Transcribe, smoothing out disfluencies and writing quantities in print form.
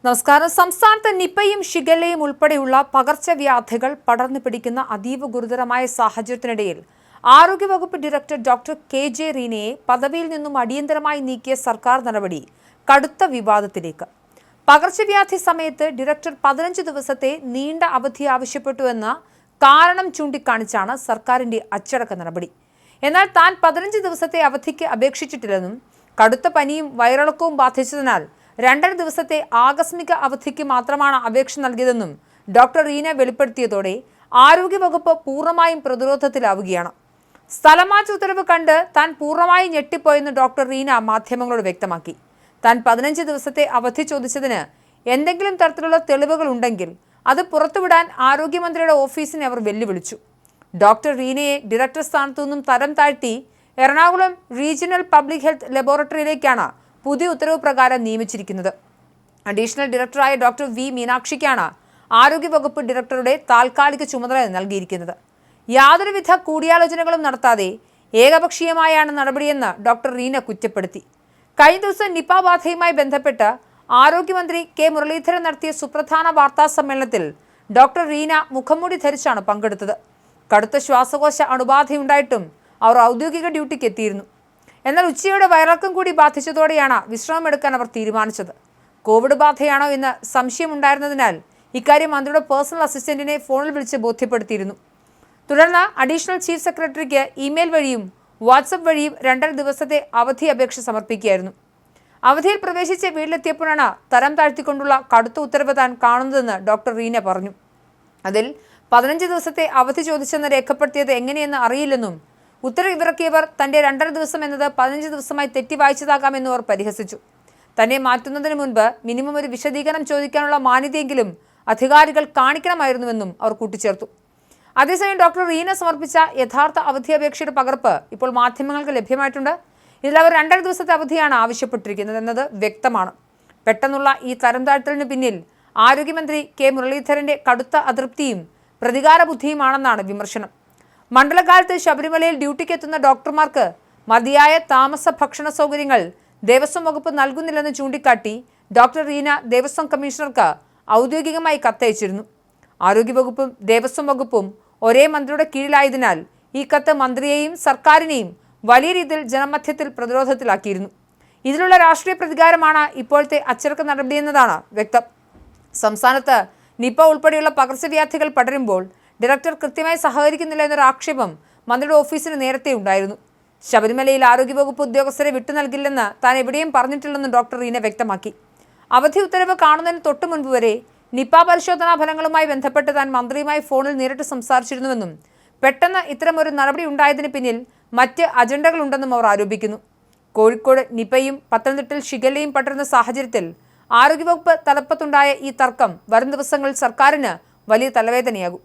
നമസ്കാരം. സംസ്ഥാനത്ത് നിപ്പയും ഷിഗല്ലയും ഉൾപ്പെടെയുള്ള പകർച്ചവ്യാധികൾ പടർന്നു പിടിക്കുന്ന അതീവ ഗുരുതരമായ സാഹചര്യത്തിനിടയിൽ ആരോഗ്യവകുപ്പ് ഡയറക്ടർ ഡോക്ടർ കെ.ജെ. റീനയെ പദവിയിൽ നിന്നും അടിയന്തരമായി നീക്കിയ സർക്കാർ നടപടി കടുത്ത വിവാദത്തിലേക്ക്. പകർച്ചവ്യാധി സമയത്ത് ഡയറക്ടർ 15 ദിവസത്തെ നീണ്ട അവധി ആവശ്യപ്പെട്ടുവെന്ന കാരണം ചൂണ്ടിക്കാണിച്ചാണ് സർക്കാരിന്റെ അച്ചടക്ക നടപടി. എന്നാൽ താൻ 15 ദിവസത്തെ അവധിക്ക് അപേക്ഷിച്ചിട്ടില്ലെന്നും കടുത്ത പനിയും വയറിളക്കവും ബാധിച്ചതിനാൽ 2.5 ദിവസത്തെ ആകസ്മിക അവധിക്ക് മാത്രമാണ് അപേക്ഷ നൽകിയതെന്നും ഡോക്ടർ റീന വെളിപ്പെടുത്തിയതോടെ ആരോഗ്യവകുപ്പ് പൂർണ്ണമായും പ്രതിരോധത്തിലാവുകയാണ്. സ്ഥലമാറ്റ ഉത്തരവ് കണ്ട് താൻ പൂർണ്ണമായും ഞെട്ടിപ്പോയെന്ന് ഡോക്ടർ റീന മാധ്യമങ്ങളോട് വ്യക്തമാക്കി. താൻ 15 ദിവസത്തെ അവധി ചോദിച്ചതിന് എന്തെങ്കിലും തരത്തിലുള്ള തെളിവുകൾ ഉണ്ടെങ്കിൽ അത് പുറത്തുവിടാൻ ആരോഗ്യമന്ത്രിയുടെ ഓഫീസിനെ അവർ വെല്ലുവിളിച്ചു. ഡോക്ടർ റീനയെ ഡയറക്ടർ സ്ഥാനത്തു നിന്നും തരം താഴ്ത്തി എറണാകുളം റീജിയണൽ പബ്ലിക് ഹെൽത്ത് ലബോറട്ടറിയിലേക്കാണ് പുതിയ ഉത്തരവ് പ്രകാരം നിയമിച്ചിരിക്കുന്നത്. അഡീഷണൽ ഡയറക്ടറായ ഡോക്ടർ വി മീനാക്ഷിക്കാണ് ആരോഗ്യവകുപ്പ് ഡയറക്ടറുടെ താൽക്കാലിക ചുമതല നൽകിയിരിക്കുന്നത്. യാതൊരുവിധ കൂടിയാലോചനകളും നടത്താതെ ഏകപക്ഷീയമായാണ് നടപടിയെന്ന് ഡോക്ടർ റീന കുറ്റപ്പെടുത്തി. കഴിഞ്ഞ ദിവസം നിപ ബാധയുമായി ബന്ധപ്പെട്ട് ആരോഗ്യമന്ത്രി കെ മുരളീധരൻ നടത്തിയ സുപ്രധാന വാർത്താ സമ്മേളനത്തിൽ ഡോക്ടർ റീന മുഖംമൂടി ധരിച്ചാണ് പങ്കെടുത്തത്. കടുത്ത ശ്വാസകോശ അണുബാധയുണ്ടായിട്ടും അവർ ഔദ്യോഗിക ഡ്യൂട്ടിക്ക് എത്തിയിരുന്നു. എന്നാൽ ഉച്ചയോടെ വയറിളക്കം കൂടി ബാധിച്ചതോടെയാണ് വിശ്രമമെടുക്കാൻ അവർ തീരുമാനിച്ചത്. കോവിഡ് ബാധയാണോ എന്ന് സംശയമുണ്ടായിരുന്നതിനാൽ ഇക്കാര്യം മന്ത്രിയുടെ പേഴ്സണൽ അസിസ്റ്റന്റിനെ ഫോണിൽ വിളിച്ച് ബോധ്യപ്പെടുത്തിയിരുന്നു. തുടർന്ന് അഡീഷണൽ ചീഫ് സെക്രട്ടറിക്ക് ഇമെയിൽ വഴിയും വാട്സപ്പ് വഴിയും 2.5 ദിവസത്തെ അവധി അപേക്ഷ സമർപ്പിക്കുകയായിരുന്നു. അവധിയിൽ പ്രവേശിച്ച് വീട്ടിലെത്തിയപ്പോഴാണ് തരം താഴ്ത്തിക്കൊണ്ടുള്ള കടുത്ത ഉത്തരവ് താൻ കാണുന്നതെന്ന് ഡോക്ടർ റീന പറഞ്ഞു. അതിൽ 15 ദിവസത്തെ അവധി ചോദിച്ചെന്ന് രേഖപ്പെടുത്തിയത് എങ്ങനെയെന്ന് അറിയില്ലെന്നും ഉത്തരവിറക്കിയവർ തന്റെ 2.5 ദിവസം എന്നത് 15 ദിവസമായി തെറ്റി വായിച്ചതാകാമെന്നും അവർ പരിഹസിച്ചു. തന്നെ മാറ്റുന്നതിന് മുൻപ് മിനിമം ഒരു വിശദീകരണം ചോദിക്കാനുള്ള മാന്യതയെങ്കിലും അധികാരികൾ കാണിക്കണമായിരുന്നുവെന്നും അവർ കൂട്ടിച്ചേർത്തു. അതേസമയം ഡോക്ടർ റീന സമർപ്പിച്ച യഥാർത്ഥ അവധി അപേക്ഷയുടെ പകർപ്പ് ഇപ്പോൾ മാധ്യമങ്ങൾക്ക് ലഭ്യമായിട്ടുണ്ട്. ഇതിൽ അവർ 2.5 ദിവസത്തെ അവധിയാണ് ആവശ്യപ്പെട്ടിരിക്കുന്നത് എന്നത് വ്യക്തമാണ്. പെട്ടെന്നുള്ള ഈ തരം താഴ്ത്തലിന് പിന്നിൽ ആരോഗ്യമന്ത്രി കെ മുരളീധരന്റെ കടുത്ത അതൃപ്തിയും പ്രതികാര ബുദ്ധിയുമാണെന്നാണ് വിമർശനം. മണ്ഡലകാലത്ത് ശബരിമലയിൽ ഡ്യൂട്ടിക്ക് എത്തുന്ന ഡോക്ടർമാർക്ക് മതിയായ താമസ ഭക്ഷണ സൗകര്യങ്ങൾ ദേവസ്വം വകുപ്പ് നൽകുന്നില്ലെന്ന് ചൂണ്ടിക്കാട്ടി ഡോക്ടർ റീന ദേവസ്വം കമ്മീഷണർക്ക് ഔദ്യോഗികമായി കത്തയച്ചിരുന്നു. ആരോഗ്യവകുപ്പും ദേവസ്വം വകുപ്പും ഒരേ മന്ത്രിയുടെ കീഴിലായതിനാൽ ഈ കത്ത് മന്ത്രിയെയും സർക്കാരിനെയും വലിയ രീതിയിൽ ജനമധ്യത്തിൽ പ്രതിരോധത്തിലാക്കിയിരുന്നു. ഇതിലുള്ള രാഷ്ട്രീയ പ്രതികാരമാണ് ഇപ്പോഴത്തെ അച്ചടക്ക നടപടിയെന്നതാണ് വ്യക്തം. സംസ്ഥാനത്ത് നിപ ഉൾപ്പെടെയുള്ള പകർച്ചവ്യാധികൾ പടരുമ്പോൾ ഡയറക്ടർ കൃത്യമായി സഹകരിക്കുന്നില്ല എന്നൊരു ആക്ഷേപം മന്ത്രിയുടെ ഓഫീസിന് നേരത്തെ ഉണ്ടായിരുന്നു. ശബരിമലയിൽ ആരോഗ്യവകുപ്പ് ഉദ്യോഗസ്ഥരെ വിട്ടു നൽകില്ലെന്ന് താൻ എവിടെയും പറഞ്ഞിട്ടില്ലെന്ന് ഡോക്ടർ റീന വ്യക്തമാക്കി. അവധി ഉത്തരവ് കാണുന്നതിന് തൊട്ടു മുൻപ് വരെ നിപ പരിശോധനാ ഫലങ്ങളുമായി ബന്ധപ്പെട്ട് താൻ മന്ത്രിയുമായി ഫോണിൽ നേരിട്ട് സംസാരിച്ചിരുന്നുവെന്നും പെട്ടെന്ന് ഇത്തരമൊരു നടപടി ഉണ്ടായതിന് പിന്നിൽ മറ്റ് അജണ്ടകളുണ്ടെന്നും അവർ ആരോപിക്കുന്നു. കോഴിക്കോട് നിപയും പത്തനംതിട്ടയിൽ ഷിഗല്ലയും പടരുന്ന സാഹചര്യത്തിൽ ആരോഗ്യവകുപ്പ് തലപ്പത്തുണ്ടായ ഈ തർക്കം വരും ദിവസങ്ങളിൽ സർക്കാരിന് വലിയ തലവേദനയാകും.